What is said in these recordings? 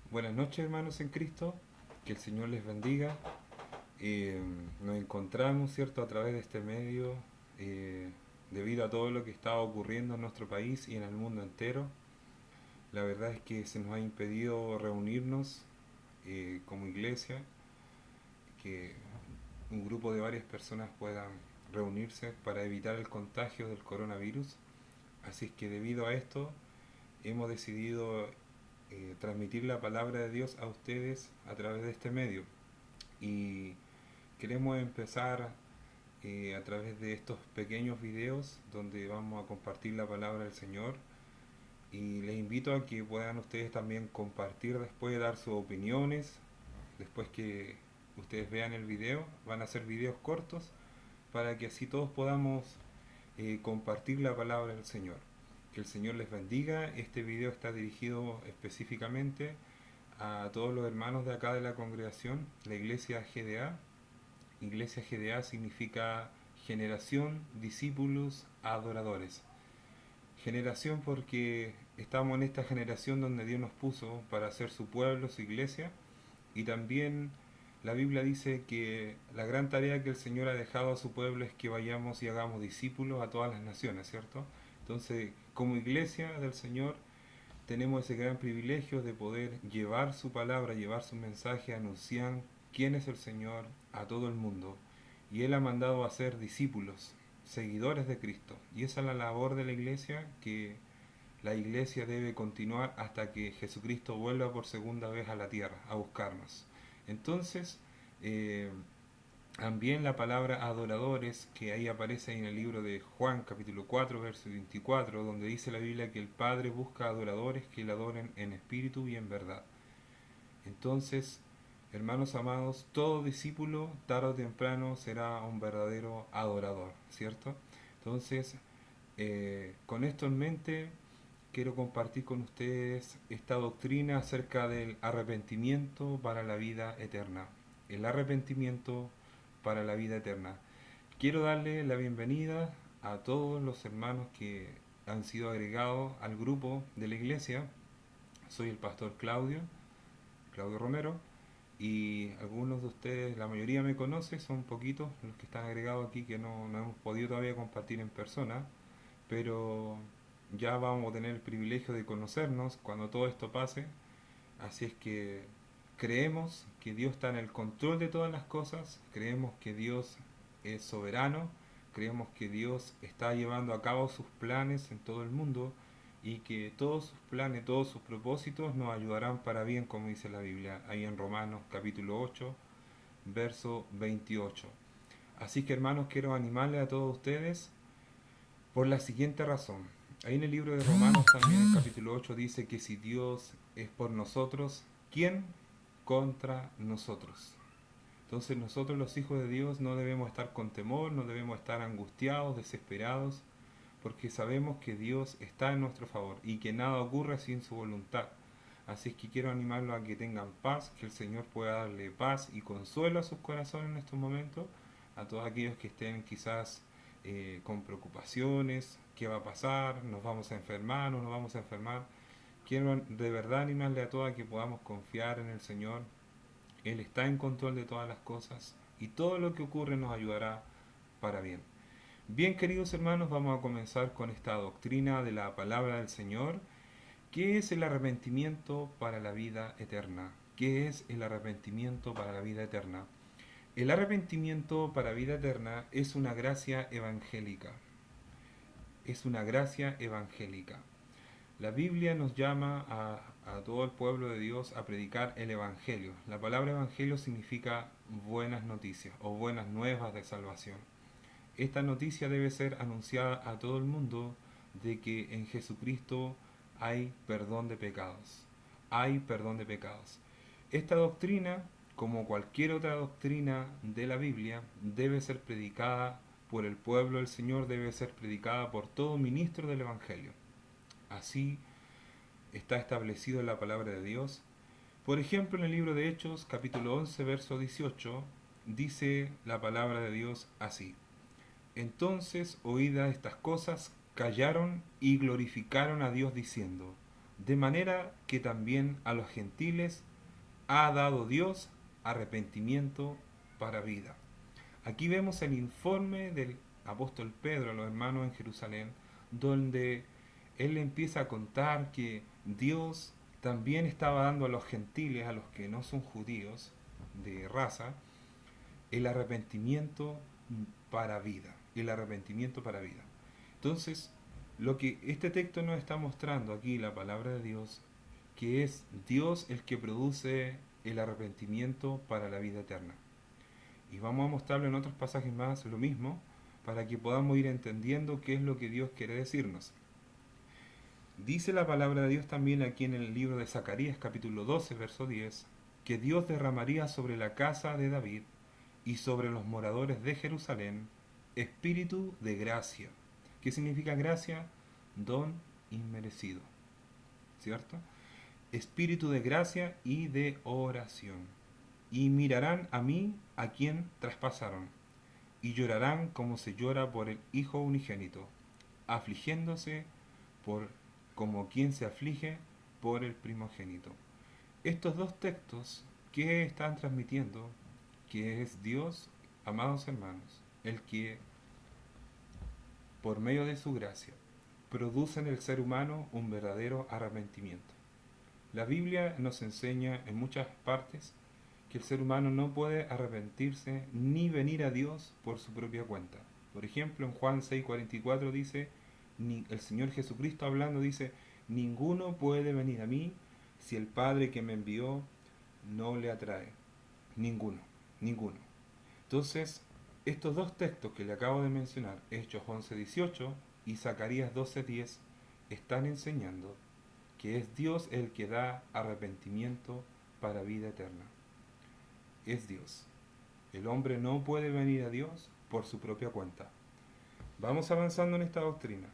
Buenas noches, hermanos en Cristo, que el Señor les bendiga. Nos encontramos, ¿cierto?, a través de este medio, debido a todo lo que está ocurriendo en nuestro país y en el mundo entero. La verdad es que se nos ha impedido reunirnos como iglesia, que un grupo de varias personas puedan reunirse para evitar el contagio del coronavirus. Así es que debido a esto hemos decidido transmitir la palabra de Dios a ustedes a través de este medio. Y queremos empezar a través de estos pequeños videos donde vamos a compartir la palabra del Señor. Y les invito a que puedan ustedes también compartir después, dar sus opiniones. Después que ustedes vean el video, van a ser videos cortos para que así todos podamos compartir la palabra del Señor. Que el Señor les bendiga. Este video está dirigido específicamente a todos los hermanos de acá de la congregación, la iglesia GDA. Iglesia GDA significa generación, discípulos, adoradores. Generación porque estamos en esta generación donde Dios nos puso para ser su pueblo, su iglesia, y también la Biblia dice que la gran tarea que el Señor ha dejado a su pueblo es que vayamos y hagamos discípulos a todas las naciones, ¿cierto? Entonces, como iglesia del Señor, tenemos ese gran privilegio de poder llevar su palabra, llevar su mensaje, anunciar quién es el Señor a todo el mundo. Y Él ha mandado a ser discípulos, seguidores de Cristo. Y esa es la labor de la iglesia, que la iglesia debe continuar hasta que Jesucristo vuelva por segunda vez a la tierra a buscarnos. Entonces, eh, también la palabra adoradores, que ahí aparece en el libro de Juan capítulo 4 verso 24, donde dice la Biblia que el Padre busca adoradores que le adoren en espíritu y en verdad. Entonces, hermanos amados, todo discípulo tarde o temprano será un verdadero adorador, ¿cierto? Entonces, con esto en mente, quiero compartir con ustedes esta doctrina acerca del arrepentimiento para la vida eterna. El arrepentimiento para la vida eterna. Quiero darle la bienvenida a todos los hermanos que han sido agregados al grupo de la iglesia. Soy el pastor Claudio Romero, y algunos de ustedes, la mayoría me conoce, son poquitos los que están agregados aquí que no hemos podido todavía compartir en persona, pero ya vamos a tener el privilegio de conocernos cuando todo esto pase. Así es que creemos que Dios está en el control de todas las cosas, creemos que Dios es soberano, creemos que Dios está llevando a cabo sus planes en todo el mundo y que todos sus planes, todos sus propósitos nos ayudarán para bien, como dice la Biblia, ahí en Romanos capítulo 8, verso 28. Así que hermanos, quiero animarles a todos ustedes por la siguiente razón. Ahí en el libro de Romanos también en capítulo 8 dice que si Dios es por nosotros, ¿quién contra nosotros? Entonces nosotros los hijos de Dios no debemos estar con temor, no debemos estar angustiados, desesperados, porque sabemos que Dios está en nuestro favor y que nada ocurre sin su voluntad. Así es que quiero animarlos a que tengan paz, que el Señor pueda darle paz y consuelo a sus corazones en estos momentos, a todos aquellos que estén quizás con preocupaciones, qué va a pasar, nos vamos a enfermar, no nos vamos a enfermar. Quiero de verdad animarle a todos a que podamos confiar en el Señor. Él está en control de todas las cosas y todo lo que ocurre nos ayudará para bien. Bien, queridos hermanos, vamos a comenzar con esta doctrina de la palabra del Señor. ¿Qué es el arrepentimiento para la vida eterna? ¿Qué es el arrepentimiento para la vida eterna? El arrepentimiento para vida eterna es una gracia evangélica. Es una gracia evangélica. La Biblia nos llama a todo el pueblo de Dios a predicar el Evangelio. La palabra Evangelio significa buenas noticias o buenas nuevas de salvación. Esta noticia debe ser anunciada a todo el mundo de que en Jesucristo hay perdón de pecados. Hay perdón de pecados. Esta doctrina, como cualquier otra doctrina de la Biblia, debe ser predicada por el pueblo del Señor, debe ser predicada por todo ministro del Evangelio. Así está establecido en la palabra de Dios. Por ejemplo, en el libro de Hechos, capítulo 11, verso 18, dice la palabra de Dios así: Entonces, oídas estas cosas, callaron y glorificaron a Dios diciendo: de manera que también a los gentiles ha dado Dios arrepentimiento para vida. Aquí vemos el informe del apóstol Pedro a los hermanos en Jerusalén, donde él empieza a contar que Dios también estaba dando a los gentiles, a los que no son judíos de raza, el arrepentimiento para vida, el arrepentimiento para vida. Entonces, lo que este texto nos está mostrando aquí, la palabra de Dios, que es Dios el que produce el arrepentimiento para la vida eterna. Y vamos a mostrarlo en otros pasajes más lo mismo, para que podamos ir entendiendo qué es lo que Dios quiere decirnos. Dice la palabra de Dios también aquí en el libro de Zacarías capítulo 12, verso 10, que Dios derramaría sobre la casa de David y sobre los moradores de Jerusalén espíritu de gracia. ¿Qué significa gracia? Don inmerecido, ¿cierto? Espíritu de gracia y de oración. Y mirarán a mí a quien traspasaron, y llorarán como se llora por el hijo unigénito, afligiéndose por como quien se aflige por el primogénito. Estos dos textos que están transmitiendo que es Dios, amados hermanos, el que por medio de su gracia produce en el ser humano un verdadero arrepentimiento. La Biblia nos enseña en muchas partes que el ser humano no puede arrepentirse ni venir a Dios por su propia cuenta. Por ejemplo, en Juan 6:44 dice, el Señor Jesucristo hablando dice, ninguno puede venir a mí si el Padre que me envió no le atrae. Ninguno, ninguno. Entonces, estos dos textos que le acabo de mencionar, Hechos 11:18 y Zacarías 12:10, están enseñando que es Dios el que da arrepentimiento para vida eterna. Es Dios. El hombre no puede venir a Dios por su propia cuenta. Vamos avanzando en esta doctrina.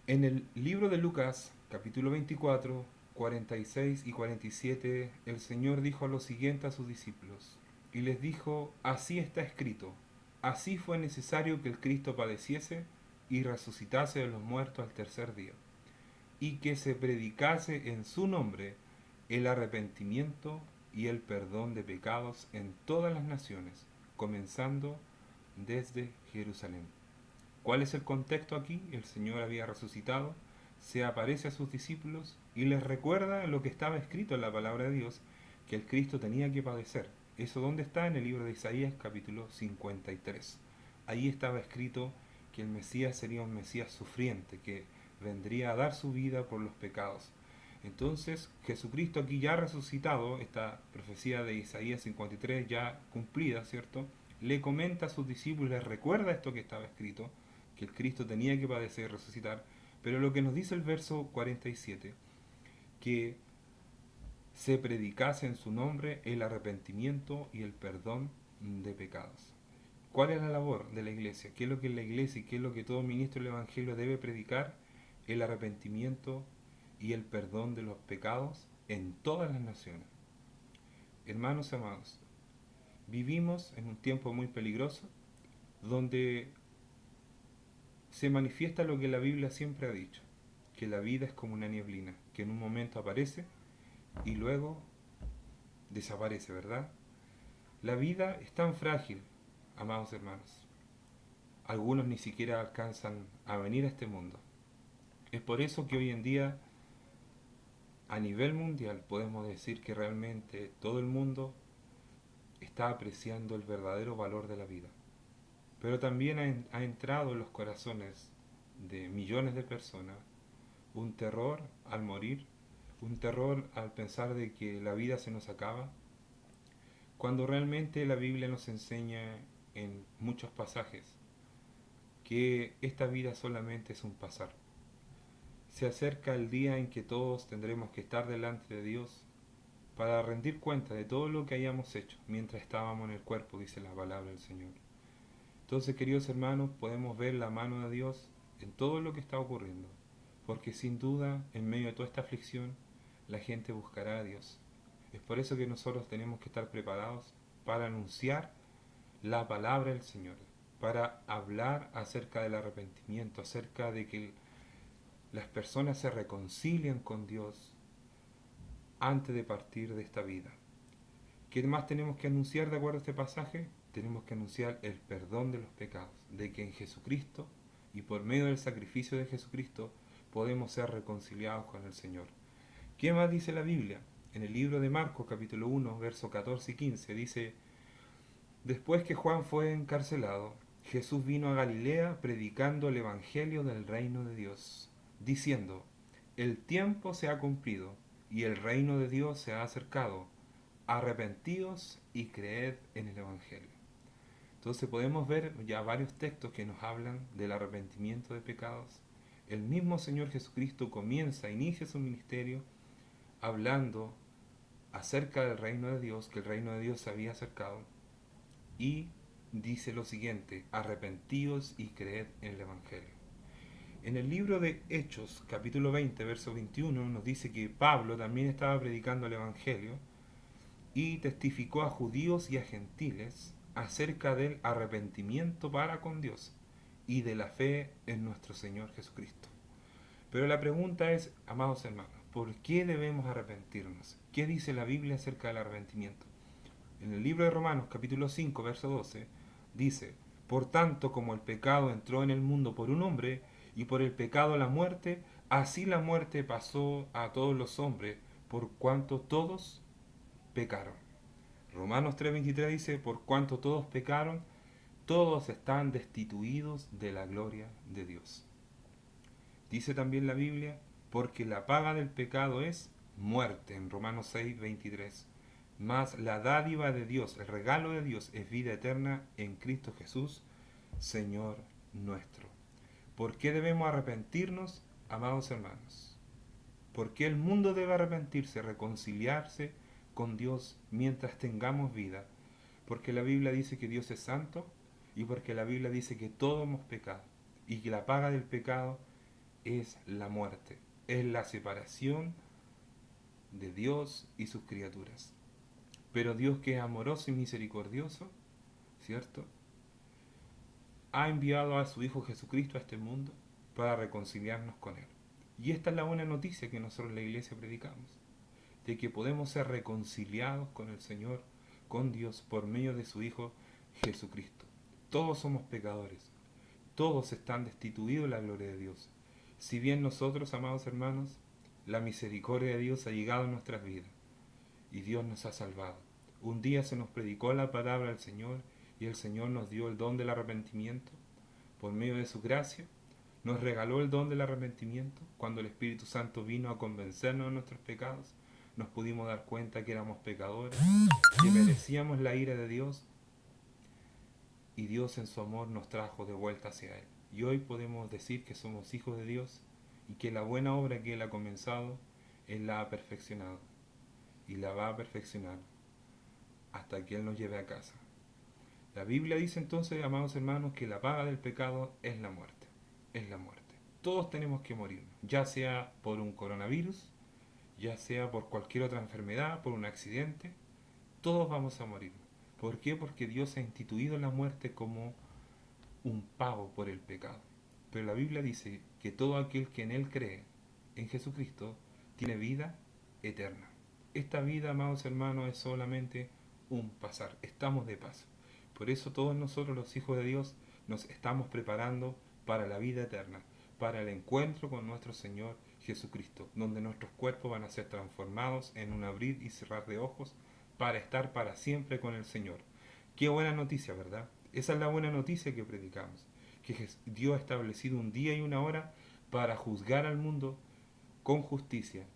En el libro de Lucas, capítulo 24, 46 y 47, el Señor dijo lo siguiente a sus discípulos, y les dijo, así está escrito, así fue necesario que el Cristo padeciese y resucitase de los muertos al tercer día, y que se predicase en su nombre el arrepentimiento y el perdón de pecados en todas las naciones, comenzando desde Jerusalén. ¿Cuál es el contexto aquí? El Señor había resucitado, se aparece a sus discípulos y les recuerda lo que estaba escrito en la palabra de Dios, que el Cristo tenía que padecer. ¿Eso dónde está? En el libro de Isaías capítulo 53. Ahí estaba escrito que el Mesías sería un Mesías sufriente, que vendría a dar su vida por los pecados. Entonces Jesucristo aquí ya resucitado, esta profecía de Isaías 53 ya cumplida, ¿cierto? Le comenta a sus discípulos, les recuerda esto que estaba escrito, que el Cristo tenía que padecer y resucitar, pero lo que nos dice el verso 47, que se predicase en su nombre el arrepentimiento y el perdón de pecados. ¿Cuál es la labor de la iglesia? ¿Qué es lo que la iglesia y qué es lo que todo ministro del Evangelio debe predicar? El arrepentimiento y el perdón de los pecados en todas las naciones. Hermanos amados, vivimos en un tiempo muy peligroso donde se manifiesta lo que la Biblia siempre ha dicho, que la vida es como una nieblina, que en un momento aparece y luego desaparece, ¿verdad? La vida es tan frágil, amados hermanos. Algunos ni siquiera alcanzan a venir a este mundo. Es por eso que hoy en día, a nivel mundial, podemos decir que realmente todo el mundo está apreciando el verdadero valor de la vida. Pero también ha entrado en los corazones de millones de personas un terror al morir, un terror al pensar de que la vida se nos acaba, cuando realmente la Biblia nos enseña en muchos pasajes que esta vida solamente es un pasar. Se acerca el día en que todos tendremos que estar delante de Dios para rendir cuenta de todo lo que hayamos hecho mientras estábamos en el cuerpo, dice la palabra del Señor. Entonces, queridos hermanos, podemos ver la mano de Dios en todo lo que está ocurriendo, porque sin duda, en medio de toda esta aflicción, la gente buscará a Dios. Es por eso que nosotros tenemos que estar preparados para anunciar la palabra del Señor, para hablar acerca del arrepentimiento, acerca de que las personas se reconcilian con Dios antes de partir de esta vida. ¿Qué más tenemos que anunciar de acuerdo a este pasaje? Tenemos que anunciar el perdón de los pecados, de que en Jesucristo y por medio del sacrificio de Jesucristo podemos ser reconciliados con el Señor. ¿Qué más dice la Biblia? En el libro de Marcos capítulo 1, versos 14 y 15 dice: después que Juan fue encarcelado, Jesús vino a Galilea predicando el Evangelio del reino de Dios, diciendo: el tiempo se ha cumplido y el reino de Dios se ha acercado. Arrepentíos y creed en el Evangelio. Entonces podemos ver ya varios textos que nos hablan del arrepentimiento de pecados. El mismo Señor Jesucristo inicia su ministerio hablando acerca del reino de Dios, que el reino de Dios se había acercado, y dice lo siguiente: arrepentíos y creed en el Evangelio. En el libro de Hechos, capítulo 20, verso 21, nos dice que Pablo también estaba predicando el Evangelio y testificó a judíos y a gentiles acerca del arrepentimiento para con Dios y de la fe en nuestro Señor Jesucristo. Pero la pregunta es, amados hermanos, ¿por qué debemos arrepentirnos? ¿Qué dice la Biblia acerca del arrepentimiento? En el libro de Romanos, capítulo 5, verso 12, dice: por tanto, como el pecado entró en el mundo por un hombre, y por el pecado la muerte, así la muerte pasó a todos los hombres, por cuanto todos pecaron. Romanos 3:23 dice: por cuanto todos pecaron, todos están destituidos de la gloria de Dios. Dice también la Biblia: porque la paga del pecado es muerte, en Romanos 6:23. Mas la dádiva de Dios, el regalo de Dios, es vida eterna en Cristo Jesús, Señor nuestro. ¿Por qué debemos arrepentirnos, amados hermanos? ¿Por qué el mundo debe arrepentirse, reconciliarse con Dios mientras tengamos vida? Porque la Biblia dice que Dios es santo, y porque la Biblia dice que todos hemos pecado y que la paga del pecado es la muerte, es la separación de Dios y sus criaturas. Pero Dios, que es amoroso y misericordioso, ¿cierto?, ha enviado a su Hijo Jesucristo a este mundo para reconciliarnos con Él. Y esta es la buena noticia que nosotros en la iglesia predicamos, de que podemos ser reconciliados con el Señor, con Dios, por medio de su Hijo Jesucristo. Todos somos pecadores, todos están destituidos de la gloria de Dios. Si bien nosotros, amados hermanos, la misericordia de Dios ha llegado a nuestras vidas y Dios nos ha salvado. Un día se nos predicó la palabra del Señor y el Señor nos dio el don del arrepentimiento. Por medio de su gracia, nos regaló el don del arrepentimiento. Cuando el Espíritu Santo vino a convencernos de nuestros pecados, nos pudimos dar cuenta que éramos pecadores, que merecíamos la ira de Dios, y Dios en su amor nos trajo de vuelta hacia Él. Y hoy podemos decir que somos hijos de Dios y que la buena obra que Él ha comenzado, Él la ha perfeccionado y la va a perfeccionar hasta que Él nos lleve a casa. La Biblia dice entonces, amados hermanos, que la paga del pecado es la muerte. Es la muerte. Todos tenemos que morir, ya sea por un coronavirus, ya sea por cualquier otra enfermedad, por un accidente, todos vamos a morir. ¿Por qué? Porque Dios ha instituido la muerte como un pago por el pecado. Pero la Biblia dice que todo aquel que en Él cree, en Jesucristo, tiene vida eterna. Esta vida, amados hermanos, es solamente un pasar. Estamos de paso. Por eso todos nosotros, los hijos de Dios, nos estamos preparando para la vida eterna, para el encuentro con nuestro Señor Jesucristo, donde nuestros cuerpos van a ser transformados en un abrir y cerrar de ojos para estar para siempre con el Señor. Qué buena noticia, ¿verdad? Esa es la buena noticia que predicamos, que Dios ha establecido un día y una hora para juzgar al mundo con justicia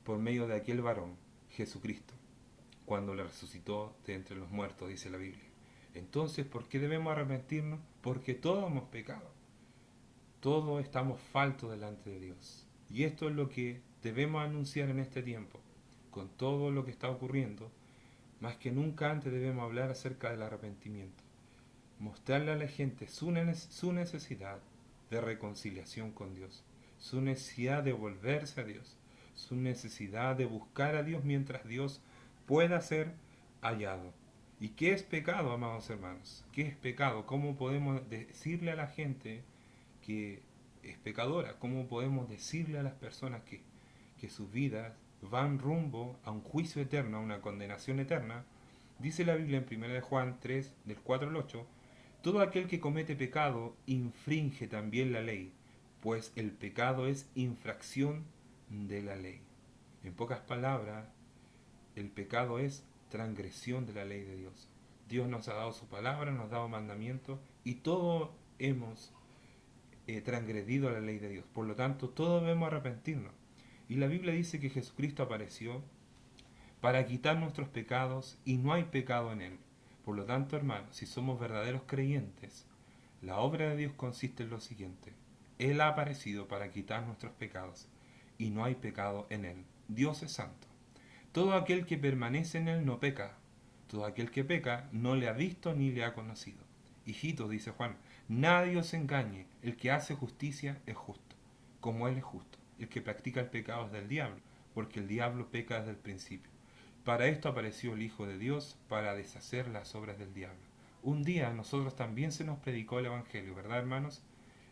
por medio de aquel varón, Jesucristo, cuando le resucitó de entre los muertos, dice la Biblia. Entonces, ¿por qué debemos arrepentirnos? Porque todos hemos pecado. Todos estamos faltos delante de Dios. Y esto es lo que debemos anunciar en este tiempo. Con todo lo que está ocurriendo, más que nunca antes debemos hablar acerca del arrepentimiento. Mostrarle a la gente su necesidad de reconciliación con Dios, su necesidad de volverse a Dios, su necesidad de buscar a Dios mientras Dios pueda ser hallado. ¿Y qué es pecado, amados hermanos? ¿Qué es pecado? ¿Cómo podemos decirle a la gente que es pecadora. ¿Cómo podemos decirle a las personas que sus vidas van rumbo a un juicio eterno, a una condenación eterna? Dice la Biblia en 1 de Juan 3, del 4 al 8, todo aquel que comete pecado infringe también la ley, pues el pecado es infracción de la ley. En pocas palabras, el pecado es transgresión de la ley de Dios. Dios nos ha dado su palabra, nos ha dado mandamientos y todos hemos transgredido la ley de Dios. Por lo tanto, todos debemos arrepentirnos. Y la Biblia dice que Jesucristo apareció para quitar nuestros pecados y no hay pecado en él. Por lo tanto, hermanos, si somos verdaderos creyentes, la obra de Dios consiste en lo siguiente. Él ha aparecido para quitar nuestros pecados y no hay pecado en él. Dios es santo. Todo aquel que permanece en él no peca. Todo aquel que peca no le ha visto ni le ha conocido. Hijitos, dice Juan, nadie os engañe. El que hace justicia es justo, como él es justo. El que practica el pecado es del diablo, porque el diablo peca desde el principio. Para esto apareció el Hijo de Dios, para deshacer las obras del diablo. Un día a nosotros también se nos predicó el Evangelio, ¿verdad, hermanos?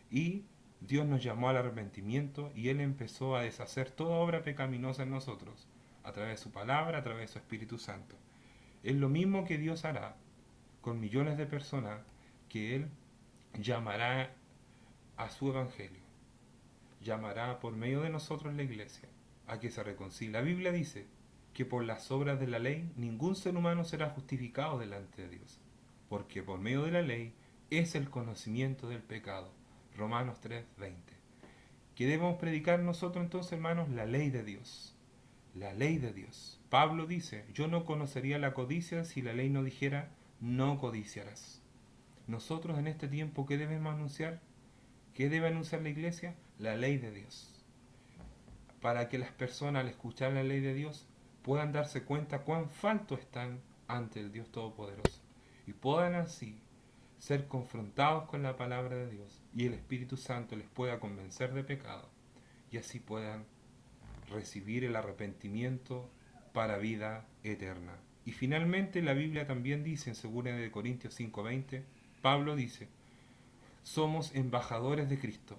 Y Dios nos llamó al arrepentimiento y Él empezó a deshacer toda obra pecaminosa en nosotros, a través de su palabra, a través de su Espíritu Santo. Es lo mismo que Dios hará con millones de personas que Él llamará a su Evangelio. Llamará por medio de nosotros la iglesia a que se reconcilie. La Biblia dice que por las obras de la ley ningún ser humano será justificado delante de Dios, porque por medio de la ley es el conocimiento del pecado. Romanos 3:20. ¿Qué debemos predicar nosotros entonces, hermanos? La ley de Dios. La ley de Dios. Pablo dice, yo no conocería la codicia si la ley no dijera, no codiciarás. Nosotros en este tiempo, ¿qué debemos anunciar? ¿Qué debe anunciar la iglesia? La ley de Dios. Para que las personas al escuchar la ley de Dios puedan darse cuenta cuán faltos están ante el Dios Todopoderoso y puedan así ser confrontados con la palabra de Dios y el Espíritu Santo les pueda convencer de pecado y así puedan recibir el arrepentimiento para vida eterna. Y finalmente la Biblia también dice en 2 de Corintios 5:20, Pablo dice, somos embajadores de Cristo,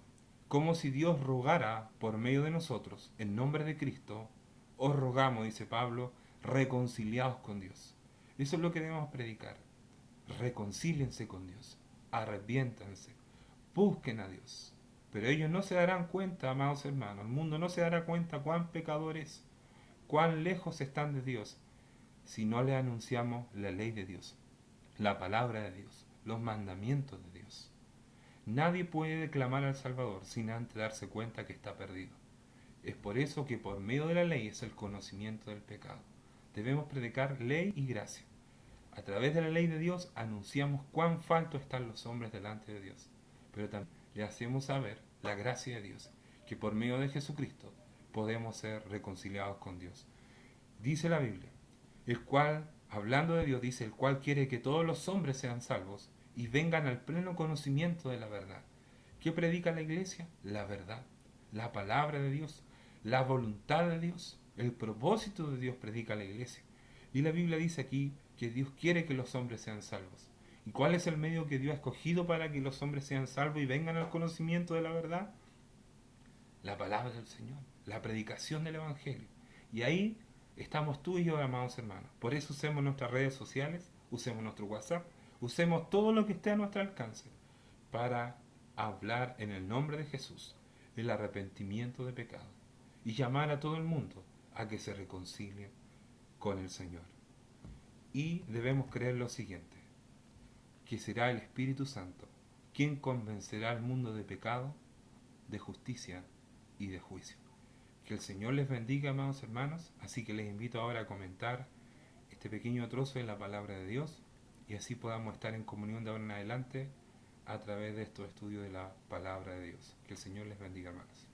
como si Dios rogara por medio de nosotros, en nombre de Cristo, os rogamos, dice Pablo, reconciliados con Dios. Eso es lo que debemos predicar. Reconcíliense con Dios, arrepiéntanse, busquen a Dios. Pero ellos no se darán cuenta, amados hermanos, el mundo no se dará cuenta cuán pecadores, cuán lejos están de Dios, si no le anunciamos la ley de Dios, la palabra de Dios, los mandamientos de Dios. Nadie puede clamar al Salvador sin antes darse cuenta que está perdido. Es por eso que por medio de la ley es el conocimiento del pecado. Debemos predicar ley y gracia. A través de la ley de Dios anunciamos cuán faltos están los hombres delante de Dios. Pero también le hacemos saber la gracia de Dios, que por medio de Jesucristo podemos ser reconciliados con Dios. Dice la Biblia, el cual, hablando de Dios, dice, el cual quiere que todos los hombres sean salvos y vengan al pleno conocimiento de la verdad. ¿Qué predica la iglesia? La verdad, la palabra de Dios, la voluntad de Dios, el propósito de Dios predica la iglesia. Y la Biblia dice aquí que Dios quiere que los hombres sean salvos. ¿Y cuál es el medio que Dios ha escogido para que los hombres sean salvos y vengan al conocimiento de la verdad? La palabra del Señor, la predicación del Evangelio. Y ahí estamos tú y yo, amados hermanos. Por eso usemos nuestras redes sociales, usemos nuestro WhatsApp, usemos todo lo que esté a nuestro alcance para hablar en el nombre de Jesús el arrepentimiento de pecado y llamar a todo el mundo a que se reconcilie con el Señor. Y debemos creer lo siguiente, que será el Espíritu Santo quien convencerá al mundo de pecado, de justicia y de juicio. Que el Señor les bendiga, amados hermanos, así que les invito ahora a comentar este pequeño trozo de la palabra de Dios y así podamos estar en comunión de ahora en adelante a través de estos estudios de la palabra de Dios. Que el Señor les bendiga, hermanos.